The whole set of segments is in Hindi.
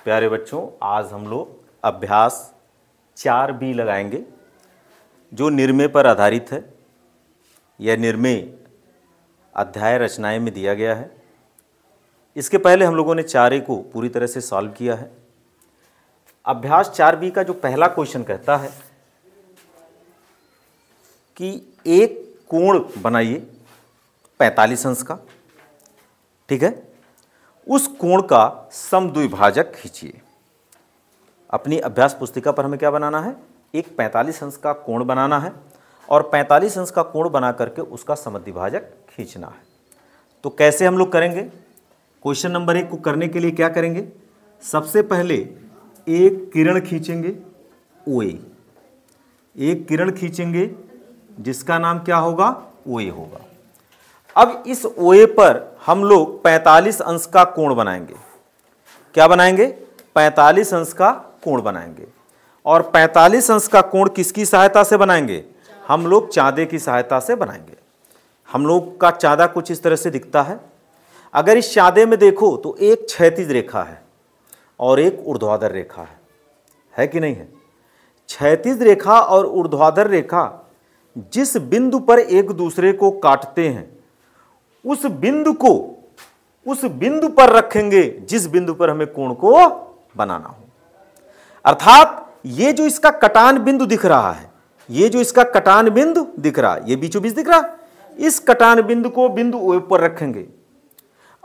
प्यारे बच्चों, आज हम लोग अभ्यास 4B लगाएंगे जो निर्मेय पर आधारित है। यह निर्मेय अध्याय रचनाएं में दिया गया है। इसके पहले हम लोगों ने 4A को पूरी तरह से सॉल्व किया है। अभ्यास 4B का जो पहला क्वेश्चन कहता है कि एक कोण बनाइए 45 अंश का, ठीक है। उस कोण का समद्विभाजक खींचिए। अपनी अभ्यास पुस्तिका पर हमें क्या बनाना है? एक 45 अंश का कोण बनाना है और 45 अंश का कोण बना करके उसका समद्विभाजक खींचना है। तो कैसे हम लोग करेंगे? क्वेश्चन नंबर 1 को करने के लिए क्या करेंगे? सबसे पहले एक किरण खींचेंगे OA, एक किरण खींचेंगे जिसका नाम क्या होगा? OA होगा। अब इस OA पर हम लोग 45 अंश का कोण बनाएंगे। क्या बनाएंगे? 45 अंश का कोण बनाएंगे। और 45 अंश का कोण किसकी सहायता से बनाएंगे? हम लोग चाँदे की सहायता से बनाएंगे। हम लोग का चाँदा कुछ इस तरह से दिखता है। अगर इस चाँदे में देखो तो एक क्षैतिज रेखा है और एक ऊर्ध्वाधर रेखा है कि नहीं है? क्षैतिज रेखा और ऊर्ध्वाधर रेखा जिस बिंदु पर एक दूसरे को काटते हैं उस बिंदु पर रखेंगे जिस बिंदु पर हमें कोण को बनाना हो। अर्थात ये जो इसका कटान बिंदु दिख रहा है, ये जो इसका कटान बिंदु दिख रहा है, ये बीचों बीच दिख रहा है, इस कटान बिंदु को बिंदु O पर रखेंगे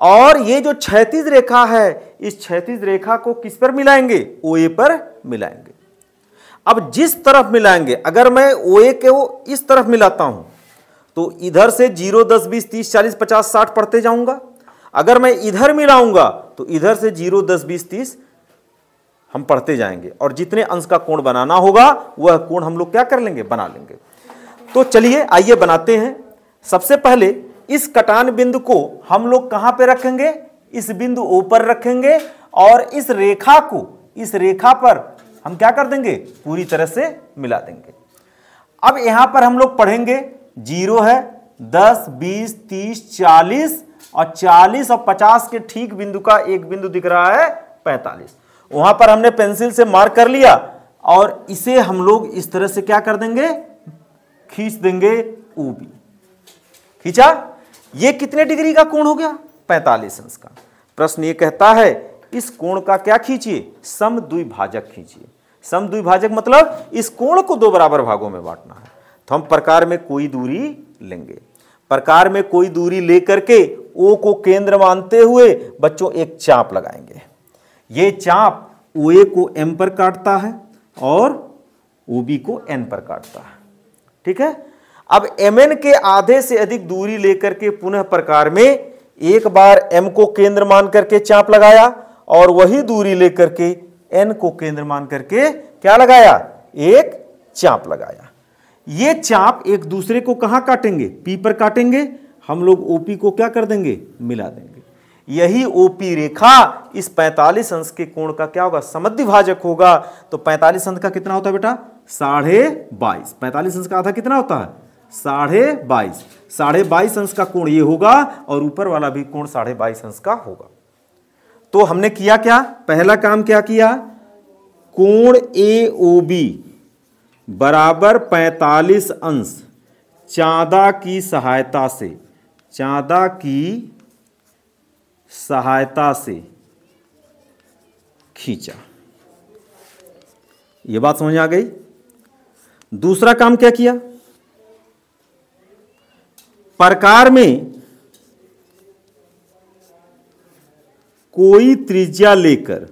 और ये जो क्षैतिज रेखा है इस क्षैतिज रेखा को किस पर मिलाएंगे? OA पर मिलाएंगे। अब जिस तरफ मिलाएंगे, अगर मैं OA को इस तरफ मिलाता हूं तो इधर से 0, 10, 20, 30, 40, 50, 60 पढ़ते जाऊंगा। अगर मैं इधर मिलाऊंगा तो इधर से 0, 10, 20, 30 हम पढ़ते जाएंगे और जितने अंश का कोण बनाना होगा वह कोण हम लोग क्या कर लेंगे? बना लेंगे। तो चलिए आइए बनाते हैं। सबसे पहले इस कटान बिंदु को हम लोग कहां पे रखेंगे? इस बिंदु O पर रखेंगे और इस रेखा पर हम क्या कर देंगे? पूरी तरह से मिला देंगे। अब यहां पर हम लोग पढ़ेंगे 0 है, 10, 20, 30, 40 और 40 और 50 के ठीक बिंदु का एक बिंदु दिख रहा है 45। वहां पर हमने पेंसिल से मार्क कर लिया और इसे हम लोग इस तरह से क्या कर देंगे? खींच देंगे OB। खींचा? ये कितने डिग्री का कोण हो गया? 45 अंश का। प्रश्न ये कहता है इस कोण का क्या खींचिए? समद्विभाजक खींचिए। समद्विभाजक मतलब इस कोण को दो बराबर भागों में बांटना है। तो हम प्रकार में कोई दूरी लेंगे। प्रकार में कोई दूरी लेकर के O को केंद्र मानते हुए बच्चों एक चाप लगाएंगे। ये चाप OA को M पर काटता है और OB को N पर काटता है, ठीक है। अब MN के आधे से अधिक दूरी लेकर के पुनः प्रकार में एक बार M को केंद्र मान करके चाप लगाया और वही दूरी लेकर के N को केंद्र मान करके क्या लगाया? एक चाप लगाया। ये चाप एक दूसरे को कहां काटेंगे? P पर काटेंगे। हम लोग OP को क्या कर देंगे? मिला देंगे। यही OP रेखा इस 45 अंश के कोण का क्या होगा? समद्विभाजक होगा। तो 45 अंश का कितना होता है बेटा? 22.5। 45 अंश का आधा कितना होता है? 22.5। 22.5 अंश का कोण ये होगा और ऊपर वाला भी कोण 22.5 अंश का होगा। तो हमने किया क्या? पहला काम क्या किया? कोण AOB बराबर 45 अंश चाँदा की सहायता से खींचा। यह बात समझ आ गई? दूसरा काम क्या किया? प्रकार में कोई त्रिज्या लेकर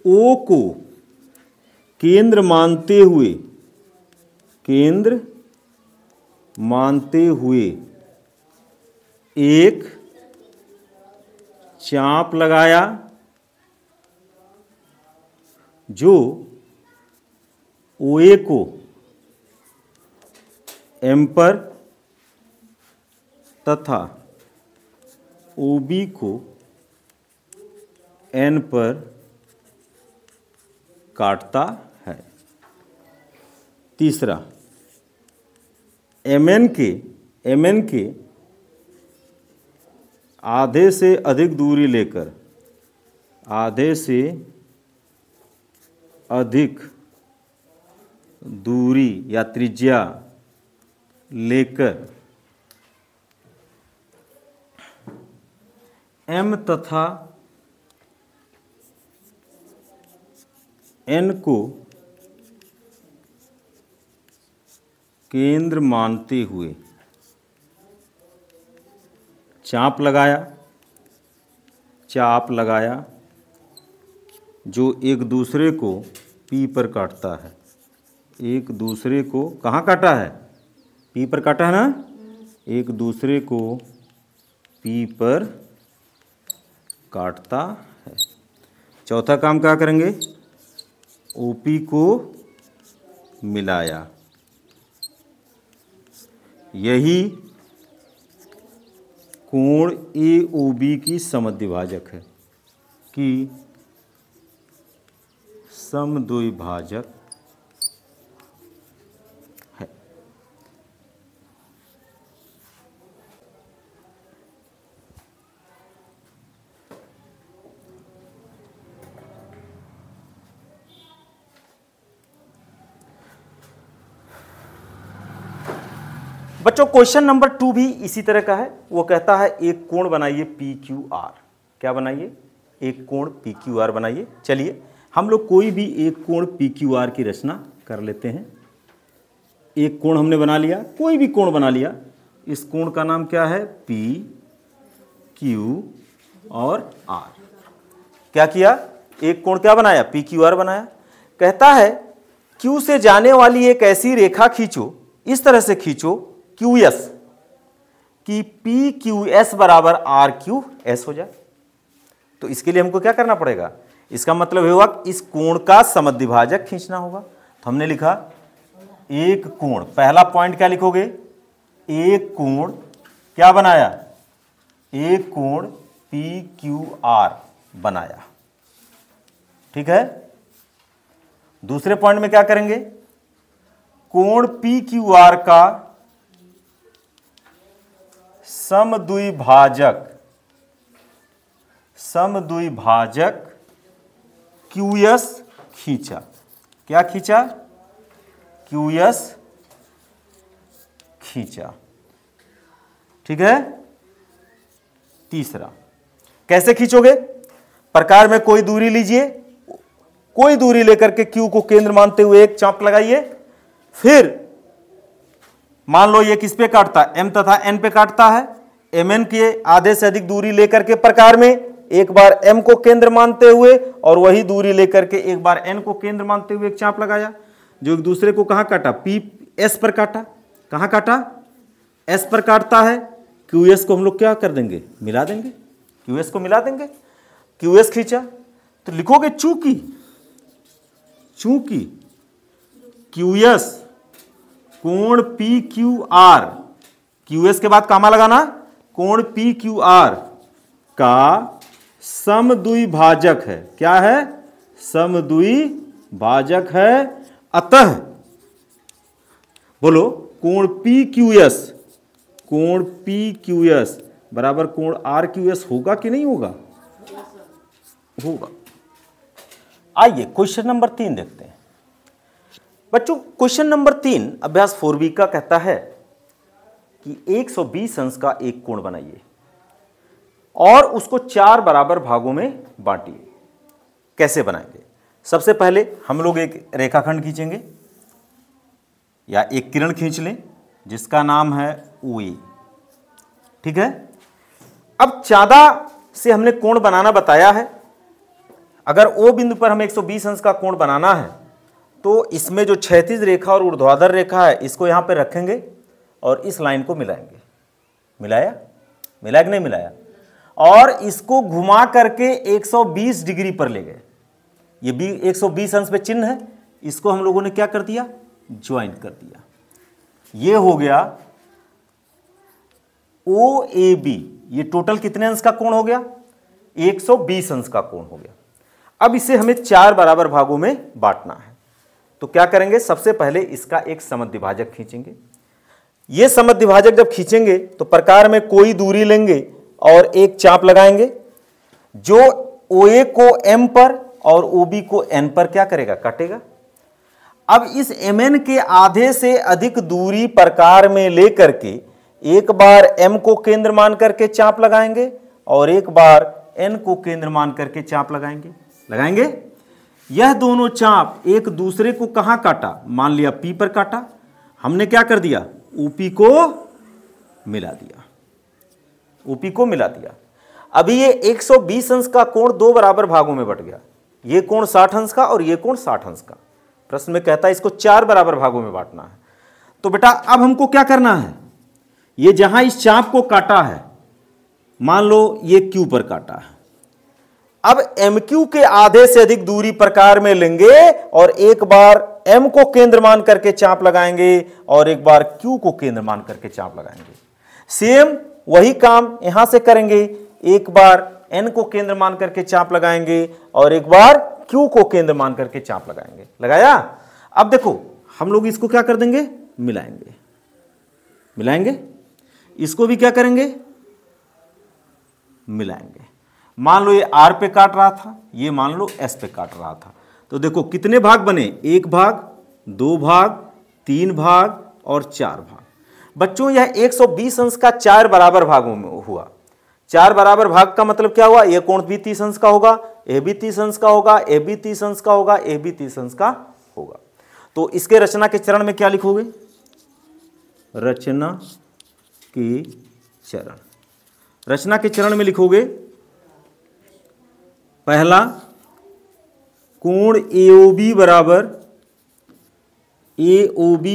O को केंद्र मानते हुए एक चाप लगाया जो OA को M पर तथा OB को N पर काटता है। तीसरा, MN के आधे से अधिक दूरी लेकर, आधे से अधिक दूरी या त्रिज्या लेकर m तथा n को केंद्र मानते हुए चाप लगाया जो एक दूसरे को P पर काटता है। एक दूसरे को कहाँ काटा है? P पर काटा है ना? एक दूसरे को P पर काटता है। चौथा काम क्या करेंगे? OP को मिलाया। यही कोण AOB की समद्विभाजक है, कि समद्विभाजक है। बच्चों क्वेश्चन नंबर 2 भी इसी तरह का है। वो कहता है एक कोण बनाइए PQR। क्या बनाइए? एक कोण PQR बनाइए। चलिए हम लोग कोई भी एक कोण PQR की रचना कर लेते हैं। एक कोण हमने बना लिया, कोई भी कोण बना लिया। इस कोण का नाम क्या है? P, Q और R। क्या किया? एक कोण क्या बनाया? PQR बनाया। कहता है Q से जाने वाली एक ऐसी रेखा खींचो, इस तरह से खींचो QS कि PQS बराबर RQS हो जाए। तो इसके लिए हमको क्या करना पड़ेगा? इसका मतलब होगा इस कोण का समद्विभाजक खींचना होगा। तो हमने लिखा एक कोण, पहला पॉइंट क्या लिखोगे? एक कोण क्या बनाया? एक कोण PQR बनाया। ठीक है। दूसरे पॉइंट में क्या करेंगे? कोण PQR का समद्विभाजक QS खींचा। क्या खींचा? QS खींचा। ठीक है। तीसरा कैसे खींचोगे? प्रकार में कोई दूरी लीजिए, कोई दूरी लेकर के Q को केंद्र मानते हुए एक चाप लगाइए। फिर मान लो ये किस पे काटता है? M तथा N पे काटता है। MN के आधे से अधिक दूरी लेकर के प्रकार में एक बार M को केंद्र मानते हुए और वही दूरी लेकर के एक बार N को केंद्र मानते हुए एक चाप लगाया, जो एक दूसरे को कहां काटा? PS पर काटा। कहां काटा? S पर काटता है। QS को हम लोग क्या कर देंगे? मिला देंगे। QS को मिला देंगे। QS खींचा तो लिखोगे चूंकि QS कोण PQR, QS के बाद कामा लगाना, कोण PQR का समद्विभाजक है। क्या है? समद्विभाजक है। अतः बोलो कोण PQS बराबर कोण RQS होगा कि नहीं होगा? होगा। आइए क्वेश्चन नंबर 3 देखते हैं। बच्चों क्वेश्चन नंबर 3 अभ्यास 4B का कहता है कि 120 अंश का एक कोण बनाइए और उसको 4 बराबर भागों में बांटिए। कैसे बनाएंगे? सबसे पहले हम लोग एक रेखाखंड खींचेंगे या एक किरण खींच लें जिसका नाम है OA। ठीक है। अब 14 से हमने कोण बनाना बताया है। अगर O बिंदु पर हमें 120 अंश का कोण बनाना है तो इसमें जो क्षैतिज रेखा और ऊर्ध्वाधर रेखा है इसको यहां पे रखेंगे और इस लाइन को मिलाएंगे। मिलाया कि नहीं मिलाया? और इसको घुमा करके 120 डिग्री पर ले गए। ये भी 120 अंश पे चिन्ह है, इसको हम लोगों ने क्या कर दिया? ज्वाइंट कर दिया। ये हो गया OAB। ये टोटल कितने अंश का कोण हो गया? 120 अंश का कोण हो गया। अब इसे हमें 4 बराबर भागों में बांटना है। तो क्या करेंगे? सबसे पहले इसका एक समद्विभाजक खींचेंगे। ये समद्विभाजक जब खींचेंगे तो प्रकार में कोई दूरी लेंगे और एक चाप लगाएंगे जो OA को M पर और OB को N पर क्या करेगा, काटेगा। अब इस MN के आधे से अधिक दूरी प्रकार में लेकर के एक बार M को केंद्र मान करके चाप लगाएंगे और एक बार N को केंद्र मान करके चाप लगाएंगे। यह दोनों चाप एक दूसरे को कहां काटा, मान लिया P पर काटा, हमने क्या कर दिया, OP को मिला दिया। अभी ये 120 अंश का कोण दो बराबर भागों में बट गया, ये कोण 60 अंश का और ये कोण 60 अंश का। प्रश्न में कहता है इसको 4 बराबर भागों में बांटना है। तो बेटा अब हमको क्या करना है, ये जहां इस चाप को काटा है, मान लो ये Q पर काटा है, अब MQ के आधे से अधिक दूरी प्रकार में लेंगे और एक बार M को केंद्र मान करके चाप लगाएंगे और एक बार Q को केंद्र मान करके चाप लगाएंगे। सेम वही काम यहां से करेंगे, एक बार N को केंद्र मान करके चाप लगाएंगे और एक बार Q को केंद्र मान करके चाप लगाएंगे। लगाया। अब देखो हम लोग इसको क्या कर देंगे, मिलाएंगे, इसको भी क्या करेंगे, मिलाएंगे। मान लो ये R पे काट रहा था, ये मान लो S पे काट रहा था, तो देखो कितने भाग बने, 1 भाग, 2 भाग, 3 भाग और 4 भाग। बच्चों यह 120 अंश का 4 बराबर भागों में हुआ। 4 बराबर भाग का मतलब क्या हुआ, यह कोण भी 30 अंश का होगा, ये भी 30 अंश का होगा, ये भी 30 अंश का होगा, ये भी 30 अंश का होगा। तो इसके रचना के चरण में क्या लिखोगे, रचना के चरण में लिखोगे, पहला कोण AOB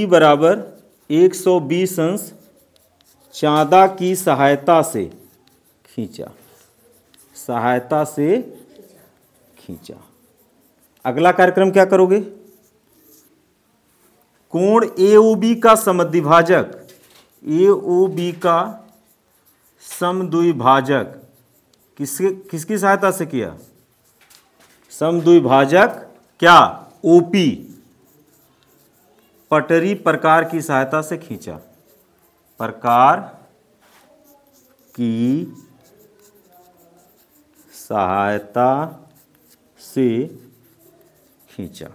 बराबर 120 अंश चाँदा की सहायता से खींचा। अगला कार्यक्रम क्या करोगे, कोण AOB का समद्विभाजक किसकी सहायता से किया, समद्विभाजक क्या, OP पटरी प्रकार की सहायता से खींचा, प्रकार की सहायता से खींचा।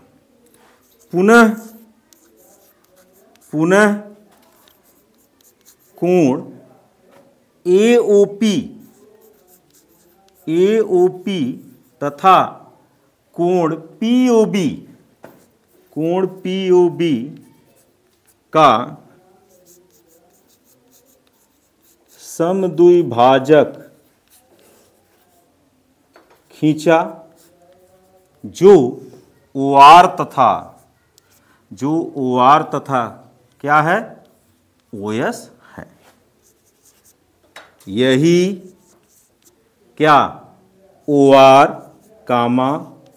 पुनः कोण AOP तथा कोण POB का समद्विभाजक खींचा, जो OR तथा क्या है, OS है। यही क्या, OR,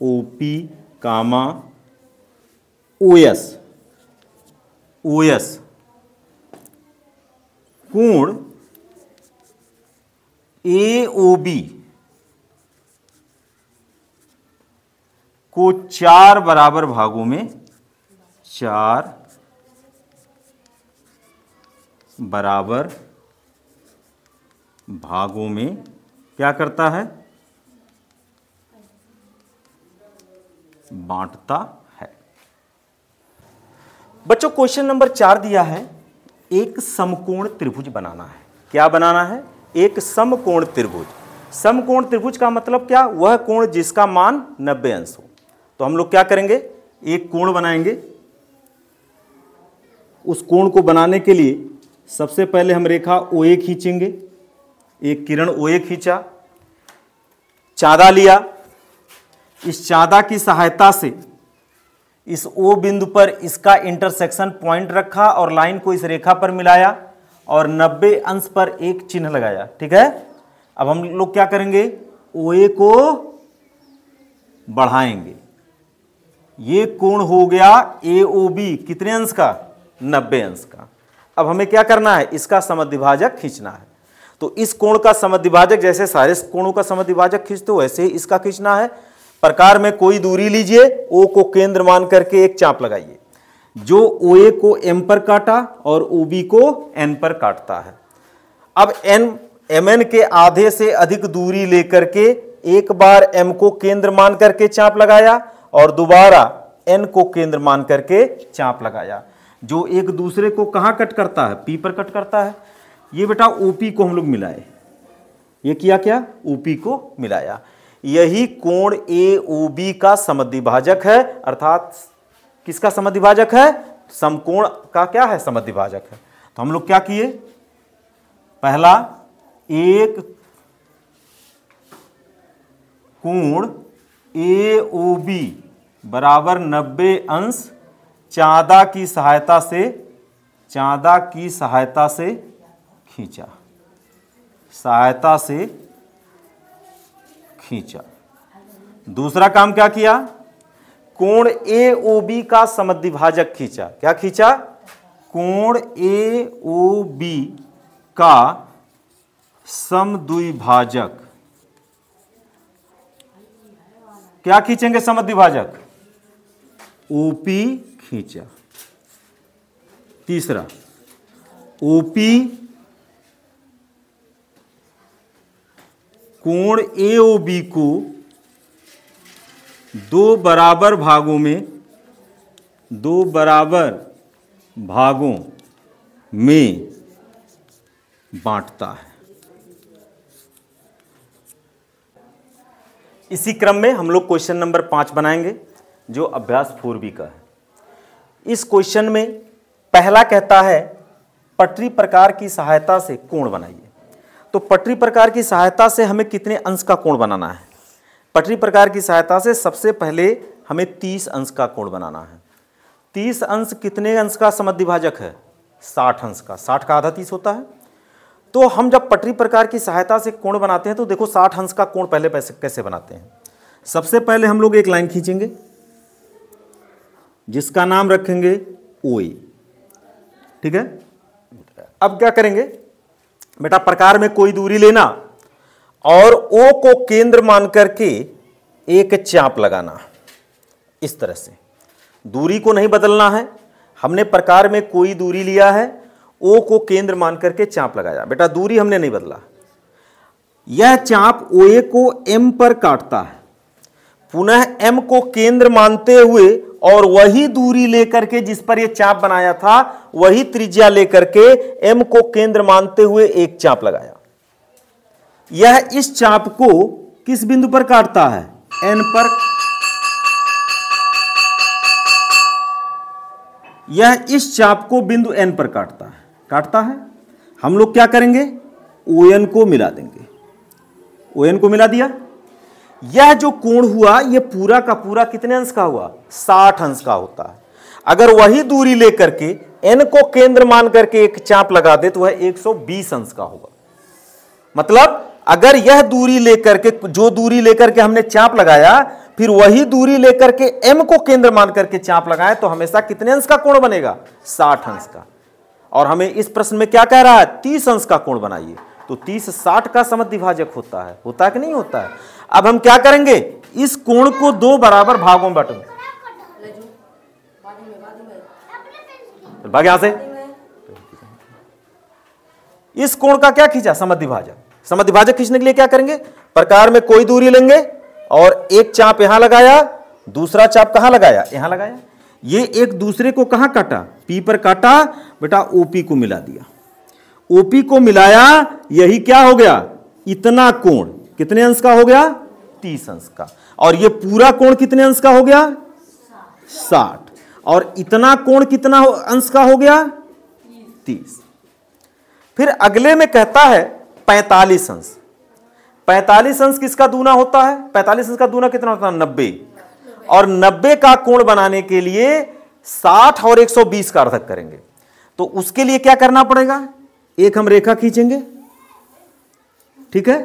OP, OS कोण AOB को 4 बराबर भागों में क्या करता है, बांटता है। बच्चों क्वेश्चन नंबर 4 दिया है, एक समकोण त्रिभुज बनाना है। क्या बनाना है, एक समकोण त्रिभुज। समकोण त्रिभुज का मतलब क्या, वह कोण जिसका मान 90 अंश हो। तो हम लोग क्या करेंगे, एक कोण बनाएंगे। उस कोण को बनाने के लिए सबसे पहले हम रेखा OA खींचेंगे, एक किरण OA खींचा, चाँदा लिया, इस चाँदा की सहायता से इस O बिंदु पर इसका इंटरसेक्शन पॉइंट रखा और लाइन को इस रेखा पर मिलाया और 90 अंश पर एक चिन्ह लगाया। ठीक है। अब हम लोग क्या करेंगे, OA को बढ़ाएंगे। ये कोण हो गया AOB कितने अंश का, 90 अंश का। अब हमें क्या करना है, इसका समद्विभाजक खींचना है। तो इस कोण का समद्विभाजक, जैसे सारे कोणों का समद्विभाजक खींचते हो वैसे ही इसका खींचना है। प्रकार में कोई दूरी लीजिए, O को केंद्र मान करके एक चाप लगाइए जो OA को M पर काटा और OB को N पर काटता है। अब N mn के आधे से अधिक दूरी लेकर के एक बार m को केंद्र मान करके चाप लगाया और दोबारा n को केंद्र मान करके चाप लगाया, जो एक दूसरे को कहां कट करता है, P पर कट करता है। ये बेटा OP को हम लोग मिलाए, ये किया क्या, OP को मिलाया। यही कोण AOB का समद्विभाजक है, अर्थात किसका समद्विभाजक है, समकोण का क्या है, समद्विभाजक है। तो हम लोग क्या किए, पहला एक कोण AOB बराबर 90 अंश चाँदा की सहायता से खींचा। दूसरा काम क्या किया, कोण AOB का समद्विभाजक खींचा। क्या खींचा, कोण AOB का समद्विभाजक। क्या खींचेंगे, समद्विभाजक, OP खींचा। तीसरा, OP कोण AOB को दो बराबर भागों में बांटता है। इसी क्रम में हम लोग क्वेश्चन नंबर 5 बनाएंगे, जो अभ्यास 4B का है। इस क्वेश्चन में पहला कहता है पटरी प्रकार की सहायता से कोण बनाइए। तो पटरी प्रकार की सहायता से हमें कितने अंश का कोण बनाना है, पटरी प्रकार की सहायता से सबसे पहले हमें 30 अंश का कोण बनाना है। 30 अंश कितने अंश का समद्विभाजक है, 60 अंश का। 60 का आधा 30 होता है। तो हम जब पटरी प्रकार की सहायता से कोण बनाते हैं तो देखो 60 अंश का कोण पहले कैसे बनाते हैं। सबसे पहले हम लोग एक लाइन खींचेंगे जिसका नाम रखेंगे OA, ठीक है। अब क्या करेंगे बेटा, प्रकार में कोई दूरी लेना और O को केंद्र मान करके एक चाप लगाना। इस तरह से दूरी को नहीं बदलना है, हमने प्रकार में कोई दूरी लिया है, O को केंद्र मान करके चाप लगाया। बेटा दूरी हमने नहीं बदला, यह चाप OA को M पर काटता है, पुनः M को केंद्र मानते हुए और वही दूरी लेकर के जिस पर यह चाप बनाया था वही त्रिज्या लेकर के M को केंद्र मानते हुए एक चाप लगाया। यह इस चाप को किस बिंदु पर काटता है, N पर। यह इस चाप को बिंदु N पर काटता है। हम लोग क्या करेंगे, ON को मिला देंगे। ON को मिला दिया। यह जो कोण हुआ यह पूरा का पूरा कितने अंश का हुआ, 60 अंश का होता है। अगर वही दूरी लेकर के N को केंद्र मान करके एक चाप लगा दे तो वह 120 अंश का होगा। मतलब अगर यह दूरी लेकर के, जो दूरी लेकर के हमने चाप लगाया, फिर वही दूरी लेकर के M को केंद्र मान करके चाप लगाए तो हमेशा कितने अंश का कोण बनेगा, 60 अंश का। और हमें इस प्रश्न में क्या कह रहा है, 30 अंश का कोण बनाइए। तो 30 60 का समद्विभाजक होता है कि नहीं होता है। अब हम क्या करेंगे, इस कोण को दो बराबर भागों में बांटेंगे। भाग यहां से। इस कोण का क्या खींचा, समद्विभाजक। समद्विभाजक खींचने के लिए क्या करेंगे, प्रकार में कोई दूरी लेंगे और एक चाप यहां लगाया, दूसरा चाप कहां लगाया, यहां लगाया। ये एक दूसरे को कहां काटा, P पर काटा। बेटा OP को मिला दिया। OP को मिलाया, यही क्या हो गया, इतना कोण कितने अंश का हो गया, 30 अंश का। और ये पूरा कोण कितने अंश का हो गया, 60। और इतना कोण कितना अंश का हो गया, 30। फिर अगले में कहता है 45 अंश। 45 अंश किसका दूना होता है, 45 अंश का दूना कितना होता है, 90। और 90 का कोण बनाने के लिए 60 और 120 का अर्धक करेंगे। तो उसके लिए क्या करना पड़ेगा, एक हम रेखा खींचेंगे, ठीक है,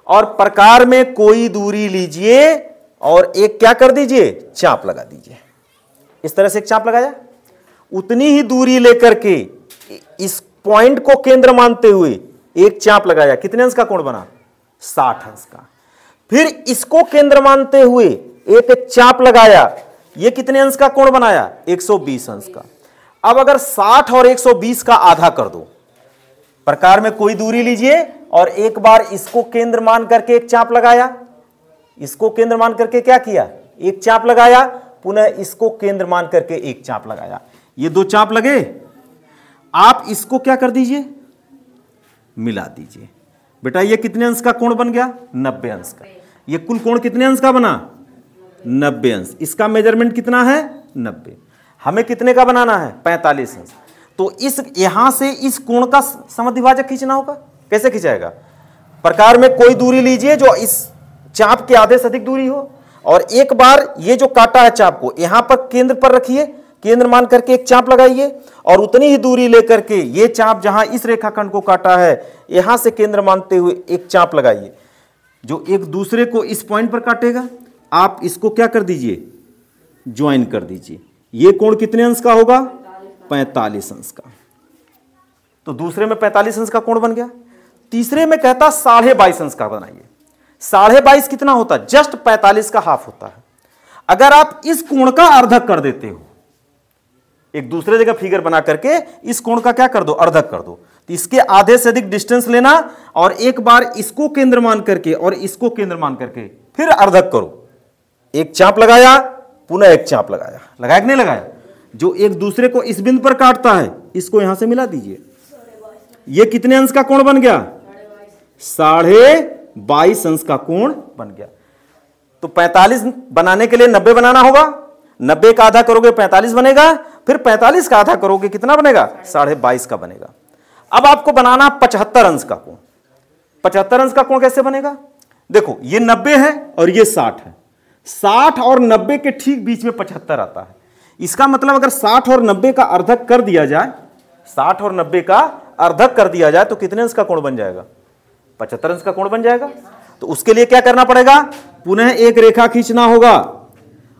और प्रकार में कोई दूरी लीजिए और एक क्या कर दीजिए, चाप लगा दीजिए। इस तरह से एक चाप लगाया, उतनी ही दूरी लेकर के इस पॉइंट को केंद्र मानते हुए एक चाप लगाया। कितने अंश का कोण बना, 60 अंश का। फिर इसको केंद्र मानते हुए एक चाप लगाया, ये कितने अंश का कोण बनाया, 120 अंश का। अब अगर 60 और 120 का आधा कर दो, प्रकार में कोई दूरी लीजिए और एक बार इसको केंद्र मान करके एक चाप लगाया, इसको केंद्र मान करके क्या किया, एक चाप लगाया, पुनः इसको केंद्र मान करके एक चाप लगाया। ये दो चाप लगे, आप इसको क्या कर दीजिए, मिला दीजिए। बेटा ये कितने अंश का कोण बन गया, 90 अंश का। ये कुल कोण कितने अंश का बना, 90 अंश। इसका मेजरमेंट कितना है, 90। हमें कितने का बनाना है, 45 अंश। तो इस यहां से इस कोण का समद्विभाजक खींचना होगा। कैसे खिंचाएगा, प्रकार में कोई दूरी लीजिए जो इस चाप के आधे से अधिक दूरी हो, और एक बार ये जो काटा है चाप को यहां पर केंद्र पर रखिए, केंद्र मान करके एक चाप लगाइए, और उतनी ही दूरी लेकर के ये चाप जहां इस रेखाखंड को काटा है यहां से केंद्र मानते हुए एक चाप लगाइए जो एक दूसरे को इस पॉइंट पर काटेगा। आप इसको क्या कर दीजिए, ज्वाइन कर दीजिए। ये कोण कितने अंश का होगा, 45 अंश का। तो दूसरे में 45 अंश का कोण बन गया। तीसरे में कहता 22.5 अंश का बनाइए। 22.5 कितना होता है, जस्ट 45 का हाफ होता है। अगर आप इस कोण का अर्धक कर देते हो, एक दूसरे जगह फिगर बना करके इस कोण का क्या कर दो, अर्धक कर दो, तो इसके आधे से अधिक डिस्टेंस लेना और एक बार इसको केंद्र मान करके और इसको केंद्र मान करके फिर अर्धक करो। एक चाप लगाया, पुनः एक चाप लगाया, लगाया कि नहीं लगाया। जो एक दूसरे को इस बिंदु पर काटता है इसको यहां से मिला दीजिए। ये कितने अंश का कोण बन गया, 22.5 अंश का कोण बन गया। तो 45 बनाने के लिए 90 बनाना होगा, 90 का आधा करोगे 45 बनेगा, फिर 45 का आधा करोगे कितना बनेगा, 22.5 का बनेगा। अब आपको बनाना 75 अंश का कोण। 75 अंश का कोण कैसे बनेगा, देखो ये 90 है और ये 60 है, 60 और 90 के ठीक बीच में 75 आता है। इसका मतलब अगर 60 और 90 का अर्धक कर दिया जाए, 60 और 90 का अर्धक कर दिया जाए तो कितने अंश का कोण बन जाएगा, 75 अंश का कोण बन जाएगा। तो उसके लिए क्या करना पड़ेगा, पुनः एक रेखा खींचना होगा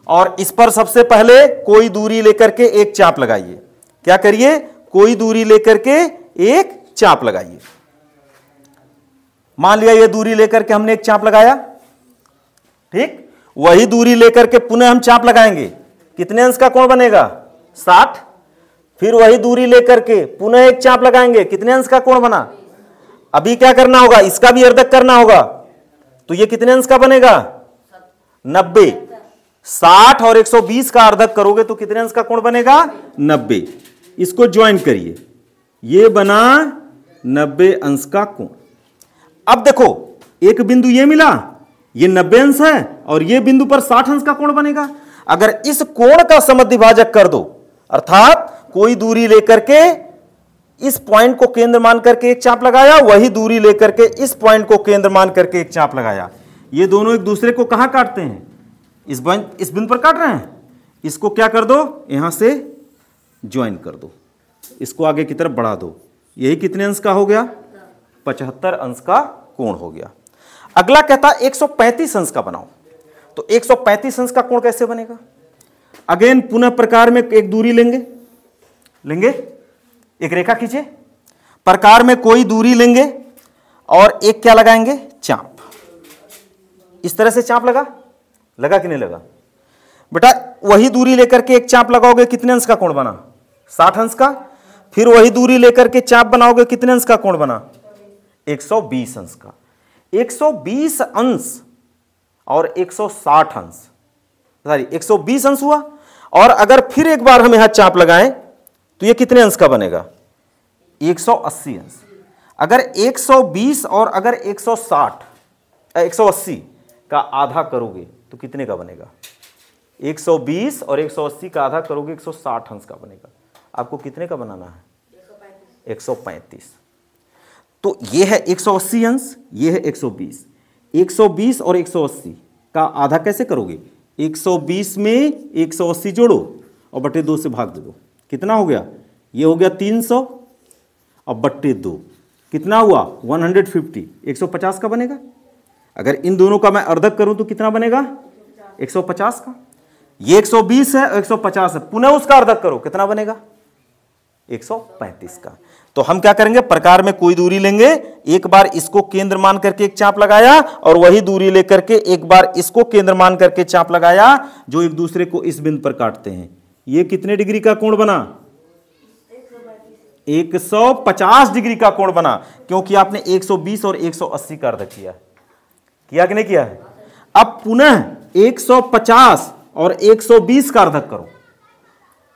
और इस पर सबसे पहले कोई दूरी लेकर के एक चाप लगाइए। क्या करिए, कोई दूरी लेकर के एक चाप लगाइए। मान लिया ये दूरी लेकर के हमने एक चाप लगाया, ठीक, वही दूरी लेकर के पुनः हम चाप लगाएंगे, कितने अंश का कोण बनेगा, 60। फिर वही दूरी लेकर के पुनः एक चाप लगाएंगे, कितने अंश का कोण बना। अभी क्या करना होगा, इसका भी अर्धक करना होगा, तो ये कितने अंश का बनेगा, 90। 60 और 120 का अर्धक करोगे तो कितने अंश का कोण बनेगा, 90। इसको ज्वाइन करिए, ये बना 90 अंश का कोण। अब देखो एक बिंदु ये मिला, ये 90 अंश है और ये बिंदु पर 60 अंश का कोण बनेगा। अगर इस कोण का समद्विभाजक कर दो, अर्थात कोई दूरी लेकर के इस पॉइंट को केंद्र मान करके एक चाप लगाया, वही दूरी लेकर के इस पॉइंट को केंद्र मान करके एक चाप लगाया, ये दोनों एक दूसरे को कहां काटते हैं, इस बिंदु पर काट रहे हैं। इसको क्या कर दो, यहां से ज्वाइन कर दो, इसको आगे की तरफ बढ़ा दो। यही कितने अंश का हो गया, 75 अंश का कोण हो गया। अगला कहता 135 अंश का बनाओ। तो 135 अंश का कोण कैसे बनेगा, अगेन पुनः प्रकार में एक दूरी लेंगे, एक रेखा खींचे, प्रकार में कोई दूरी लेंगे और एक क्या लगाएंगे, चाप। इस तरह से चाप लगा कि नहीं लगा बेटा। वही दूरी लेकर के एक चाप लगाओगे, कितने अंश का कोण बना, 60 अंश का। फिर वही दूरी लेकर के चाप बनाओगे, कितने अंश का कोण बना, 120 अंश का। 120 अंश और 160 अंश, सॉरी 120 अंश हुआ। और अगर फिर एक बार हम यहां चाप लगाएं तो ये कितने अंश का बनेगा, 180 अंश। अगर 120 और अगर 180 का आधा करोगे तो कितने का बनेगा, 120 और 180 का आधा करोगे 160 अंश का बनेगा। आपको कितने का बनाना है, 135। तो ये है 180 अंश, ये है 120। 120 और 180 का आधा कैसे करोगे, 120 में 180 जोड़ो और बटे 2 से भाग दे दो, कितना हो गया, ये हो गया 300 और बट्टे 2 कितना हुआ, 150। 150 का बनेगा। अगर इन दोनों का मैं अर्धक करूं तो कितना बनेगा, 150 का। ये 120 है, 150 है, पुनः उसका अर्धक करो, कितना बनेगा, 135 का। तो हम क्या करेंगे, प्रकार में कोई दूरी लेंगे, एक बार इसको केंद्र मान करके एक चाप लगाया और वही दूरी लेकर के एक बार इसको केंद्र मान करके चाप लगाया, जो एक दूसरे को इस बिंदु पर काटते हैं। ये कितने डिग्री का कोण बना, 150 डिग्री का कोण बना, क्योंकि आपने 120 और 180 का अर्धक किया कि नहीं किया है। अब पुनः 150 और 120 का अर्धक करो,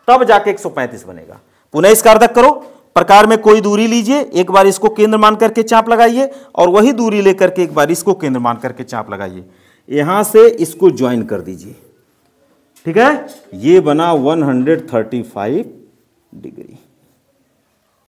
तब जाके 135 बनेगा। पुनः इसका अर्धक करो, प्रकार में कोई दूरी लीजिए, एक बार इसको केंद्र मान करके चाप लगाइए और वही दूरी लेकर के एक बार इसको केंद्र मान करके चाप लगाइए, यहां से इसको ज्वाइन कर दीजिए, ठीक है। ये बना 135 डिग्री।